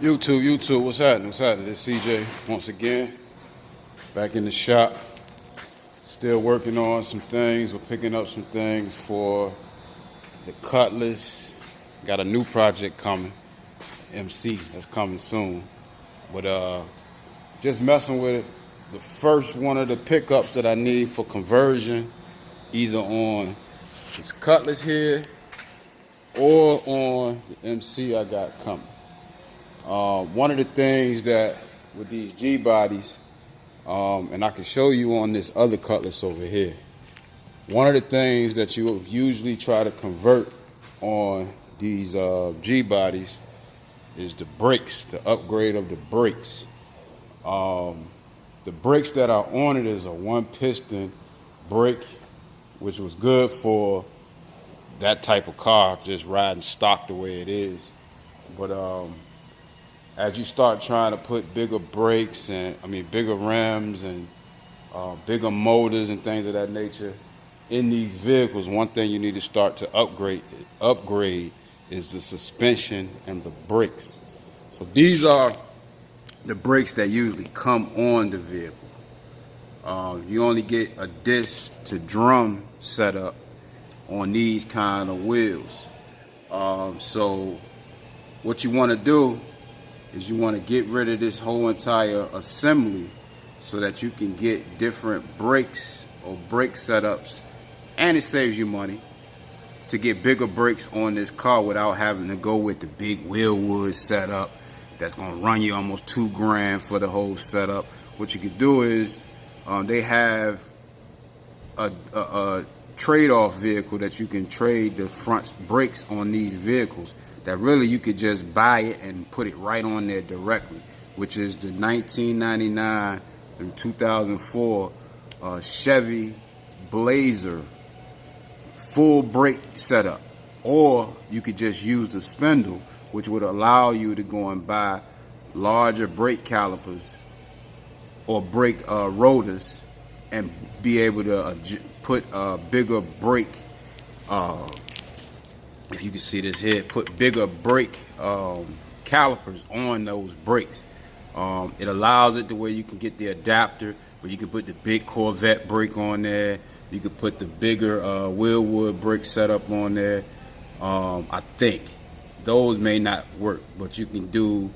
YouTube, what's happening? What's happening? This CJ once again, back in the shop. Still working on some things. We're picking up some things for the Cutlass. Got a new project coming, MC, that's coming soon. But just messing with it. The first one of the pickups that I need for conversion, either on this Cutlass here or on the MC I got coming. One of the things that with these G bodies, and I can show you on this other Cutlass over here, one of the things that you usually try to convert on these G bodies is the brakes, the upgrade of the brakes. The brakes that are on it is a one piston brake, which was good for that type of car, just riding stock the way it is. But as you start trying to put bigger brakes and bigger rims and bigger motors and things of that nature in these vehicles, one thing you need to start to upgrade is the suspension and the brakes. So these are the brakes that usually come on the vehicle. You only get a disc to drum setup on these kind of wheels. So what you want to do is you want to get rid of this whole entire assembly so that you can get different brakes or brake setups, and it saves you money to get bigger brakes on this car without having to go with the big wheelwood setup that's going to run you almost $2,000 for the whole setup. What you could do is they have a trade-off vehicle that you can trade the front brakes on these vehicles that really you could just buy it and put it right on there directly, which is the 1999 through 2004 Chevy Blazer full brake setup. Or you could just use the spindle, which would allow you to go and buy larger brake calipers or brake rotors and be able to put a bigger brake, if you can see this here, put bigger brake calipers on those brakes. It allows it to where you can get the adapter where you can put the big Corvette brake on there. You could put the bigger wheelwood brake setup on there. I think those may not work, but you can do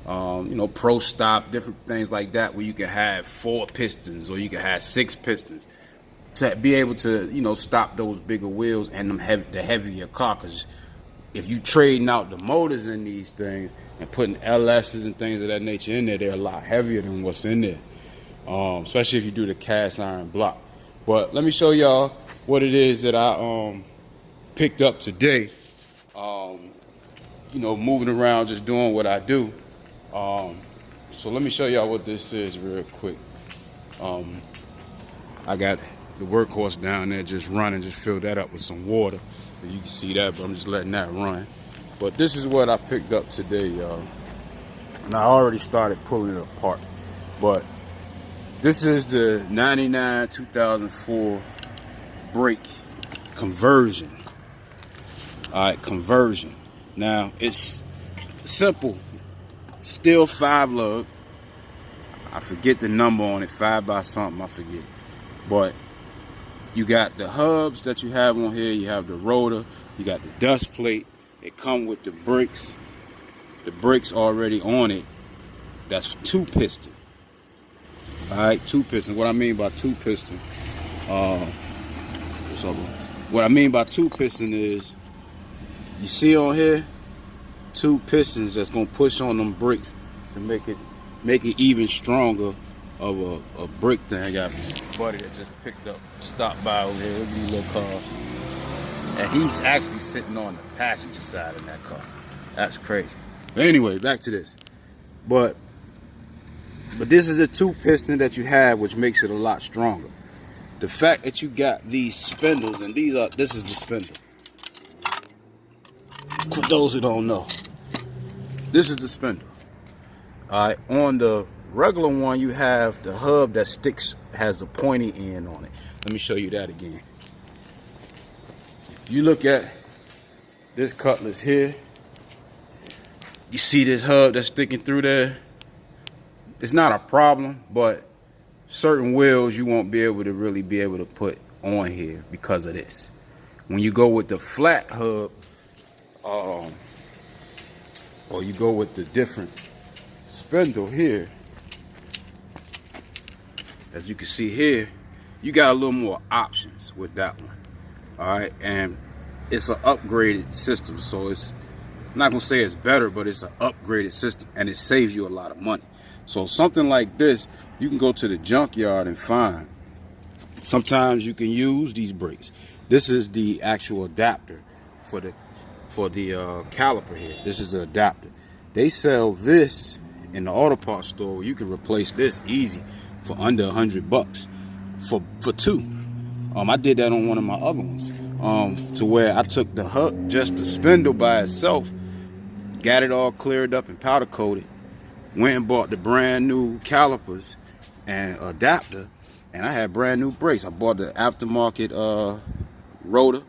pro stop, different things like that where you can have 4 pistons or you can have 6 pistons to be able to stop those bigger wheels and the heavier car. Because if you trading out the motors in these things and putting LS's and things of that nature in there, they're a lot heavier than what's in there, especially if you do the cast iron block. But let me show y'all what it is that I picked up today. Moving around, just doing what I do. So let me show y'all what this is real quick. I got the workhorse down there just running, just filled that up with some water. You can see that, but I'm just letting that run. But this is what I picked up today, y'all. And I already started pulling it apart. But this is the 99 2004 brake conversion. Alright, conversion. Now, it's simple. Still 5 lug. I forget the number on it, 5 by something, I forget. But you got the hubs that you have on here, you have the rotor, you got the dust plate. It come with the brakes. The brakes already on it. That's 2 piston. Alright, 2 piston. What I mean by 2 piston, what I mean by 2 piston is, you see on here, 2 pistons that's gonna push on them brakes to make it even stronger of a brake thing. I got a buddy that just picked up, stopped by over here. Look at these little cars. And he's actually sitting on the passenger side of that car. That's crazy. But anyway, back to this. But this is a 2 piston that you have, which makes it a lot stronger. The fact that you got these spindles, and this is the spindle. For those who don't know, this is the spindle. Alright, on the regular one, you have the hub that has a pointy end on it. Let me show you that again. If you look at this Cutlass here, You see this hub that's sticking through there? It's not a problem, but certain wheels you won't be able to really be able to put on here because of this. When you go with the flat hub, or you go with the different spindle here, as you can see here, you got a little more options with that one. All right, and it's an upgraded system, so I'm not gonna say it's better, but it's an upgraded system, and it saves you a lot of money. So something like this, you can go to the junkyard and find. Sometimes you can use these brakes. This is the actual adapter for the caliper here. This is the adapter. They sell this in the auto parts store. You can replace this easy for under $100 for two. I did that on one of my other ones, to where I took the hub, just the spindle by itself, got it all cleared up and powder coated, went and bought the brand new calipers and adapter, and I had brand new brakes. I bought the aftermarket rotor,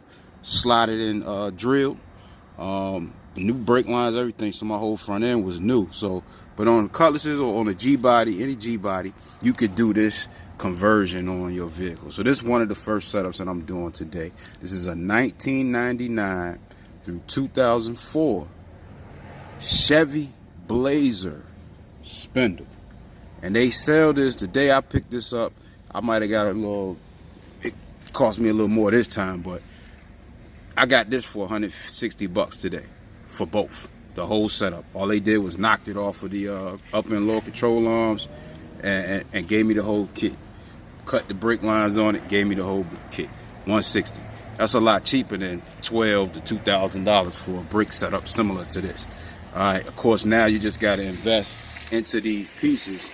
slotted in, drilled, new brake lines, everything, so my whole front end was new. So, but on the Cutlasses or on a G-body, any G-body, you could do this conversion on your vehicle. So this is one of the first setups that I'm doing today. This is a 1999 through 2004 Chevy Blazer spindle, and they sell this. The day I picked this up, I might have got it cost me a little more this time, but I got this for $160 today for both, the whole setup. All they did was knocked it off of the up and lower control arms and gave me the whole kit. Cut the brake lines on it, gave me the whole kit. $160. That's a lot cheaper than $1,200 to $2,000 for a brake setup similar to this. All right, of course, now you just got to invest into these pieces,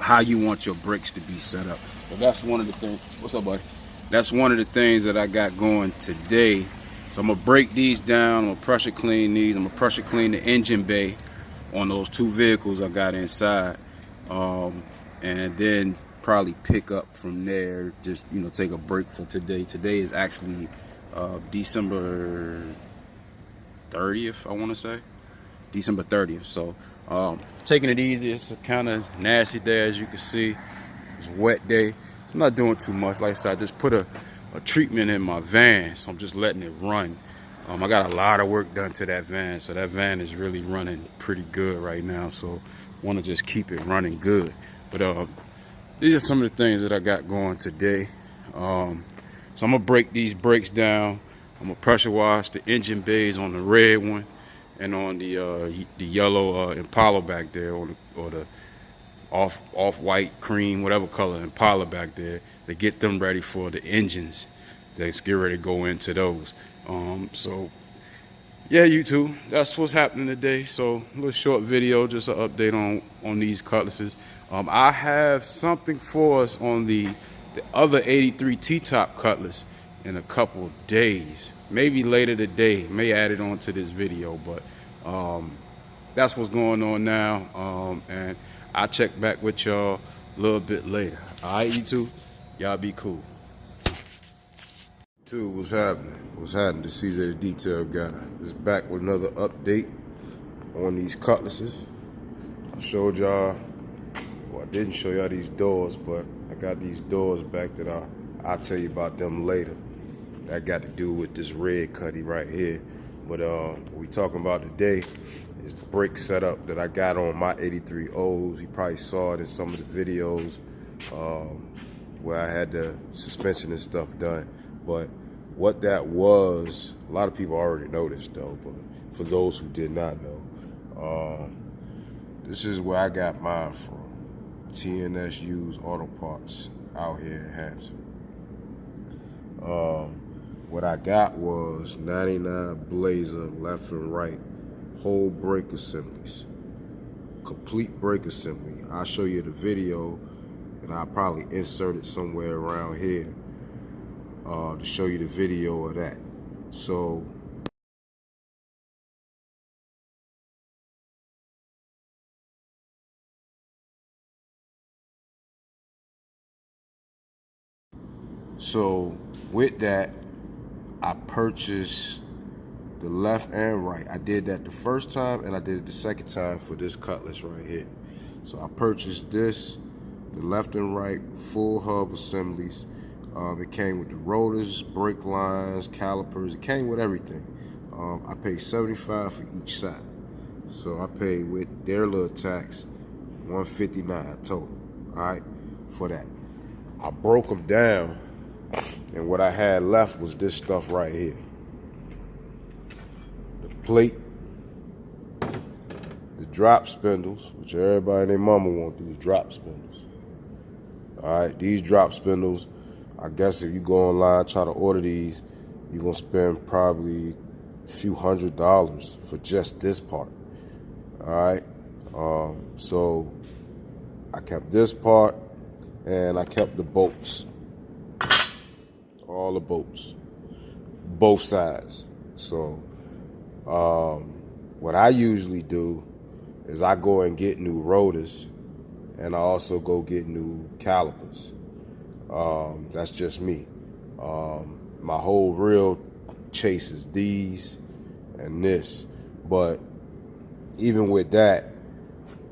how you want your brakes to be set up. But that's one of the things. What's up, buddy? That's one of the things that I got going today. So I'm gonna break these down, I'm gonna pressure clean these, I'm gonna pressure clean the engine bay on those two vehicles I got inside, and then probably pick up from there. Just, you know, take a break for today. Today is actually December 30th, I want to say. December 30th. So taking it easy. It's a kind of nasty day, as you can see. It's a wet day. I'm not doing too much. Like I said, I just put a treatment in my van, so I'm just letting it run. I got a lot of work done to that van, so that van is really running pretty good right now. So I want to just keep it running good. But these are some of the things that I got going today. So I'm gonna break these brakes down. I'm gonna pressure wash the engine bays on the red one and on the yellow Impala back there, or the off-white, cream, whatever color Impala back there, to get them ready for the engines that's get ready to go into those. So yeah, YouTube, that's what's happening today. So a little short video, just an update on these Cutlasses. I have something for us on the other 83 T-top Cutlass in a couple days, maybe later today. May add it on to this video, but that's what's going on now. And I'll check back with y'all a little bit later. All right, YouTube, y'all be cool. Dude, what's happening? What's happening? The Caesar the Detail Guy is back with another update on these Cutlasses. I showed y'all, well, I didn't show y'all these doors, but I got these doors back that I'll tell you about them later. That got to do with this red cutty right here. But what we talking about today is the brake setup that I got on my 83 O's. You probably saw it in some of the videos where I had the suspension and stuff done. But what that was, a lot of people already noticed though, but for those who did not know, this is where I got mine from. TNS Used Auto Parts out here in Hampton. What I got was 99 Blazer left and right, whole brake assemblies, complete brake assembly. I'll show you the video, and I'll probably insert it somewhere around here to show you the video of that. So with that, I purchased the left and right. I did that the first time, and I did it the second time for this Cutlass right here. So I purchased this, the left and right full hub assemblies. It came with the rotors, brake lines, calipers. It came with everything. I paid $75 for each side. So I paid with their little tax, $159 total, all right, for that. I broke them down, and what I had left was this stuff right here. The plate, the drop spindles, which everybody and their mama want these drop spindles. All right, these drop spindles, I guess if you go online, try to order these, you're gonna spend probably a few $100s for just this part. All right, so I kept this part, and I kept the bolts, all the bolts, both sides. So what I usually do is I go and get new rotors, and I also go get new calipers. That's just me. My whole reel chases these and this, but even with that,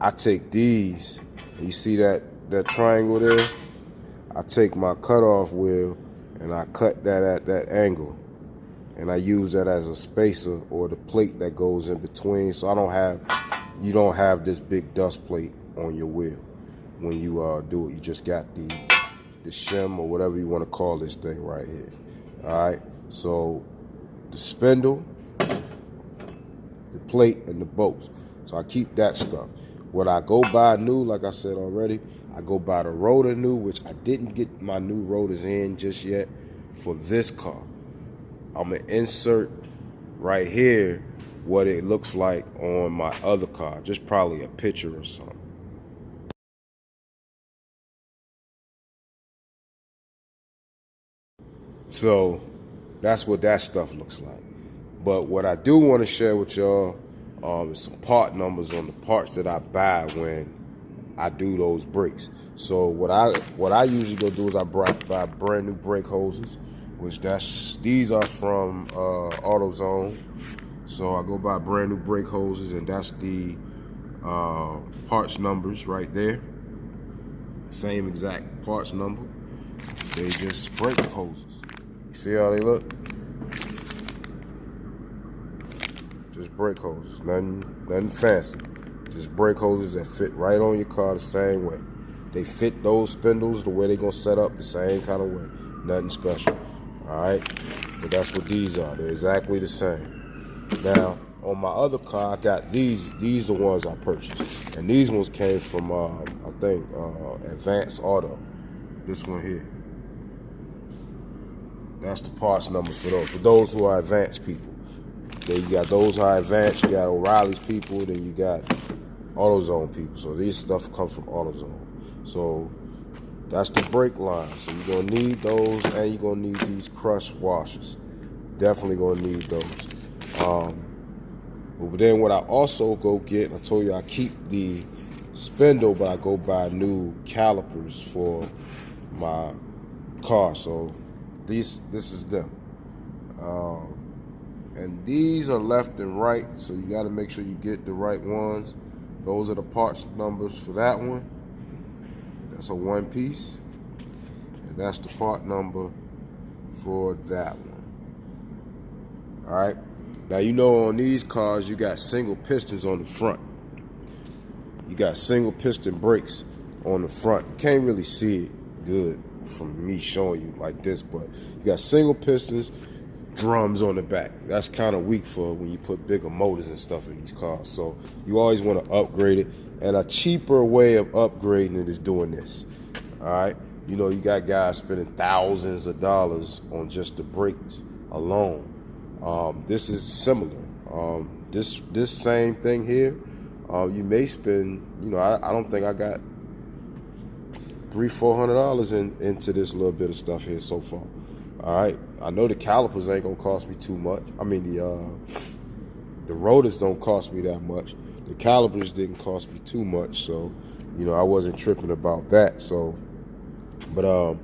I take these. You see that triangle there? I take my cutoff wheel and I cut that at that angle, and I use that as a spacer or the plate that goes in between, so you don't have this big dust plate on your wheel when you do it. You just got the shim or whatever you want to call this thing right here. All right, so the spindle, the plate, and the bolts. So I keep that stuff. What I go buy new, like I said already, I go buy the rotor new, which I didn't get my new rotors in just yet for this car. I'm gonna insert right here what it looks like on my other car, just probably a picture or something. So that's what that stuff looks like. But what I do want to share with y'all is some part numbers on the parts that I buy when I do those brakes. So what I usually go do is I buy brand new brake hoses, which these are from AutoZone. So I go buy brand new brake hoses, and that's the parts numbers right there. Same exact parts number. They just brake hoses. You see how they look? Just brake hoses, nothing fancy. Just brake hoses that fit right on your car the same way. They fit those spindles the way they're gonna set up the same kind of way. Nothing special, all right? But that's what these are. They're exactly the same. Now, on my other car, I got these. These are the ones I purchased. And these ones came from, I think, Advance Auto. This one here. That's the parts numbers for those. For those who are Advance people. Then you got those who are Advance, you got O'Reilly's people, then you got AutoZone people. So these stuff come from AutoZone. So that's the brake line. So you're gonna need those, and you're gonna need these crush washers. Definitely gonna need those. But then what I also go get, I told you I keep the spindle, but I go buy new calipers for my car. So this is them. And these are left and right, so you got to make sure you get the right ones. Those are the parts numbers for that one. That's a one piece. And that's the part number for that one. All right. Now, you know, on these cars, you got single pistons on the front. You got single piston brakes on the front. You can't really see it good from me showing you like this, but you got single pistons, drums on the back. That's kind of weak for when you put bigger motors and stuff in these cars. So you always want to upgrade it. And a cheaper way of upgrading it is doing this. All right. You know, you got guys spending thousands of dollars on just the brakes alone. This is similar. This same thing here, you may spend, you know, I don't think I got $300-400 into this little bit of stuff here so far. All right, I know the calipers ain't gonna cost me too much. I mean, the rotors don't cost me that much. The calipers didn't cost me too much, so you know I wasn't tripping about that. So, but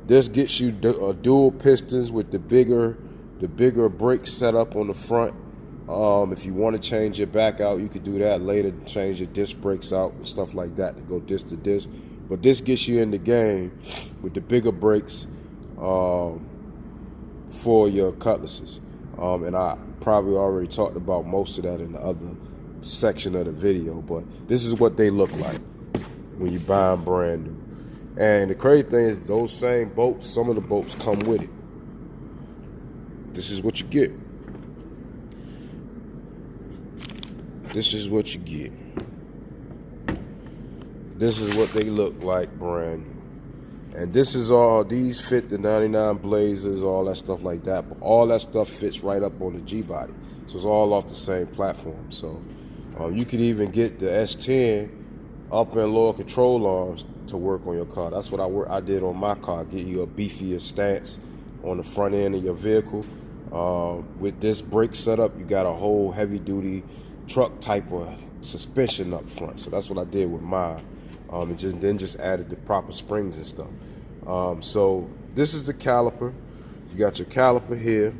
this gets you dual pistons with the the bigger brake setup on the front. If you want to change your back out, you could do that later, change your disc brakes out and stuff like that to go disc to disc. But this gets you in the game with the bigger brakes for your cutlasses. And I probably already talked about most of that in the other section of the video, but this is what they look like when you buy them brand new. And the crazy thing is, those same bolts, some of the bolts come with it. This is what you get. This is what you get. This is what they look like brand new. And this is all, these fit the 99 Blazers, all that stuff like that. But all that stuff fits right up on the G-body. So it's all off the same platform. So you could even get the S10 upper and lower control arms to work on your car. That's what I did on my car. Get you a beefier stance on the front end of your vehicle. With this brake setup, you got a whole heavy-duty truck type of suspension up front. So that's what I did with mine. And then just added the proper springs and stuff. So this is the caliper. You got your caliper here.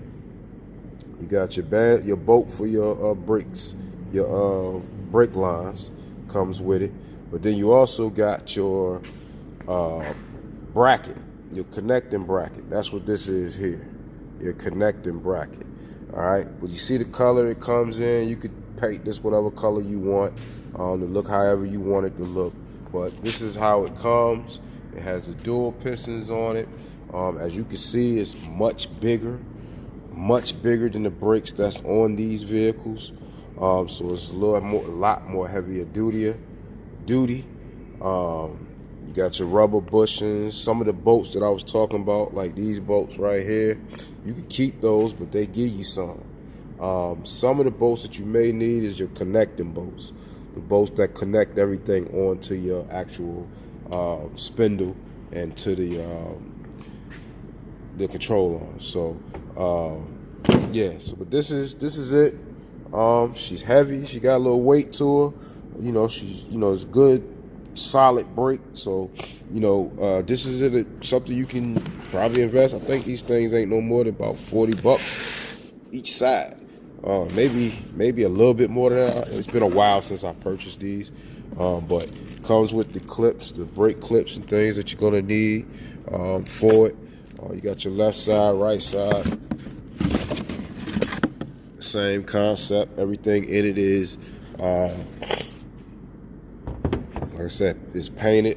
You got your bolt for your brakes, your brake lines comes with it. But then you also got your bracket, your connecting bracket. That's what this is here, your connecting bracket. All right, but you see the color it comes in. You could paint this whatever color you want to look however you want it to look. But this is how it comes. It has the dual pistons on it. As you can see, it's much bigger than the brakes that's on these vehicles. So it's a lot more heavier duty. You got your rubber bushings. Some of the bolts that I was talking about, like these bolts right here, you can keep those, but they give you some. Some of the bolts that you may need is your connecting bolts, the bolts that connect everything onto your actual spindle and to the control arm. So yeah. So but this is it. She's heavy. She got a little weight to her. It's good, solid brake. So, this is something you can probably invest. I think these things ain't no more than about $40 each side. Maybe a little bit more than that. It's been a while since I purchased these. But it comes with the clips, the brake clips and things that you're gonna need for it. You got your left side, right side. Same concept. Everything in it is like I said, it's painted.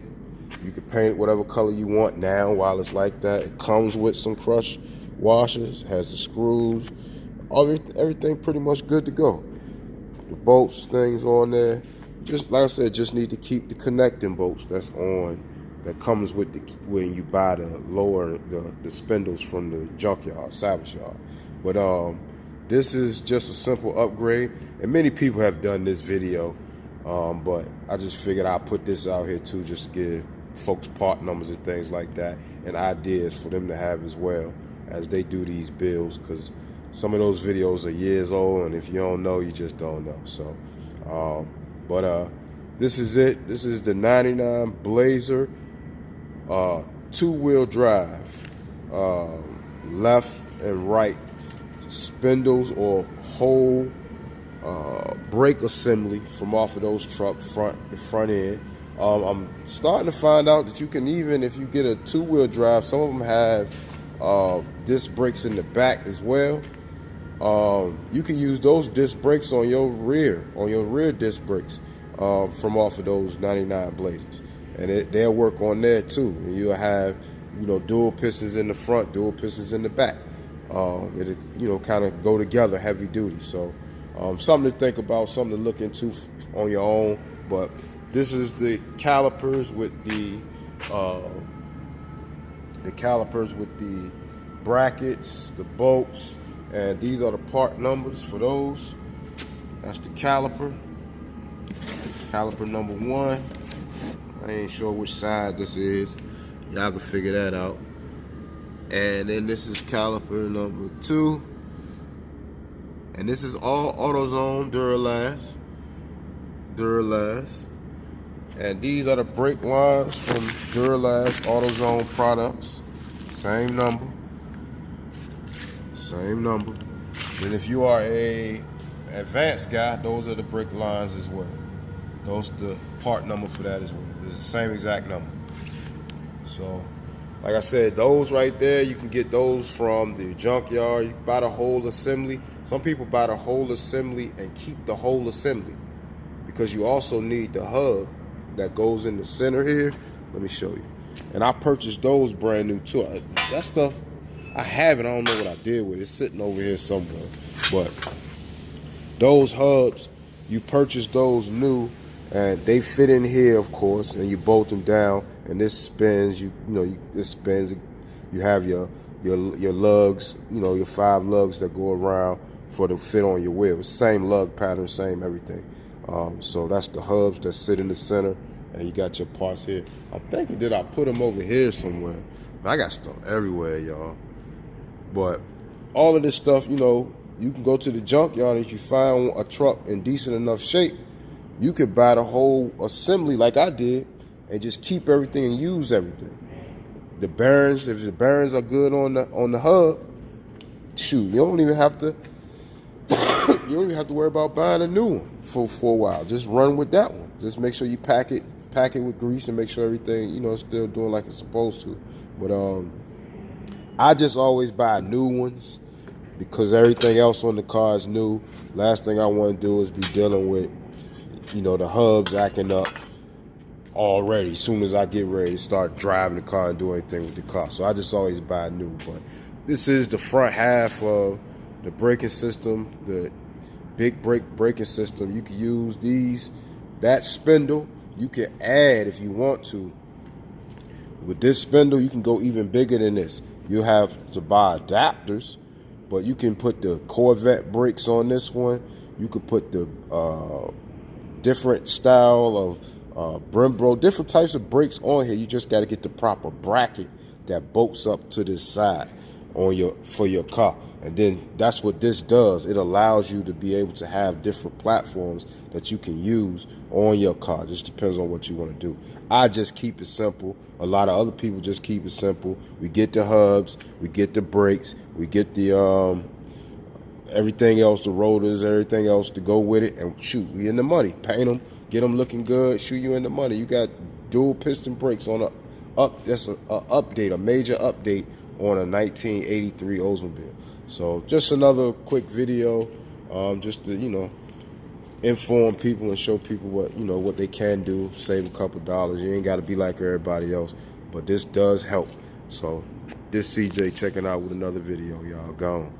You can paint it whatever color you want now while it's like that. It comes with some crush washers, has the screws, everything pretty much good to go. The bolts, things on there. Just like I said, just need to keep the connecting bolts that comes with when you buy the spindles from the junkyard, salvage yard. But this is just a simple upgrade, and many people have done this video. But I just figured I'd put this out here too, just to give folks part numbers and things like that, and ideas for them to have as well as they do these builds, because some of those videos are years old, and if you don't know, you just don't know. So, this is it. This is the 99 Blazer, two-wheel drive, left and right spindles or whole brake assembly from off of those trucks, the front end. I'm starting to find out that you can, even if you get a two-wheel drive, some of them have disc brakes in the back as well. You can use those disc brakes on your rear disc brakes from off of those 99 Blazers, and they'll work on there too. And you'll have dual pistons in the front, dual pistons in the back. It'll kind of go together, heavy duty. So something to think about, something to look into on your own. But this is the calipers with the brackets, the bolts, and these are the part numbers for those. That's the caliper number 1. I ain't sure which side this is. Y'all can figure that out. And then this is caliper number 2. And this is all AutoZone Duralast. And these are the brake lines from Duralast AutoZone products. Same number. Same number. Then if you are a advanced guy, those are the brake lines as well. Those the part number for that as well. It's the same exact number. So, like I said, those right there, you can get those from the junkyard. You buy the whole assembly. Some people buy the whole assembly and keep the whole assembly because you also need the hub that goes in the center here. Let me show you. And I purchased those brand new too. That stuff, I have it. I don't know what I did with it. It's sitting over here somewhere. But those hubs, you purchase those new, and they fit in here, of course, and you bolt them down, and this spins. This spins. You have your lugs, your 5 lugs that go around for the fit on your wheel. Same lug pattern, same everything. So that's the hubs that sit in the center, and you got your parts here. I'm thinking, did I put them over here somewhere? I got stuff everywhere, y'all. But all of this stuff, you can go to the junkyard, and if you find a truck in decent enough shape, you could buy the whole assembly like I did and just keep everything and use everything. The bearings, if the bearings are good on the hub, shoot, you don't even have to worry about buying a new one for a while. Just run with that one. Just make sure you pack it with grease and make sure everything, is still doing like it's supposed to. But I just always buy new ones because everything else on the car is new. Last thing I want to do is be dealing with, the hubs acting up already as soon as I get ready to start driving the car and do anything with the car. So I just always buy new. But this is the front half of the braking system, the big braking system. You can use that spindle. You can add if you want to. With this spindle, you can go even bigger than this. You have to buy adapters, but you can put the Corvette brakes on this one. You could put the different style of Brembo, different types of brakes on here. You just got to get the proper bracket that bolts up to this side for your car. And then that's what this does. It allows you to be able to have different platforms that you can use on your car. It just depends on what you want to do. I just keep it simple. A lot of other people just keep it simple. We get the hubs, we get the brakes, we get the everything else, the rotors, everything else to go with it, and shoot, we in the money. Paint them, get them looking good, shoot, you in the money. You got dual piston brakes on that's a major update on a 1983 Oldsmobile. So just another quick video, just to inform people and show people what they can do, save a couple dollars. You ain't got to be like everybody else, but this does help. So this CJ checking out with another video, y'all. Gone.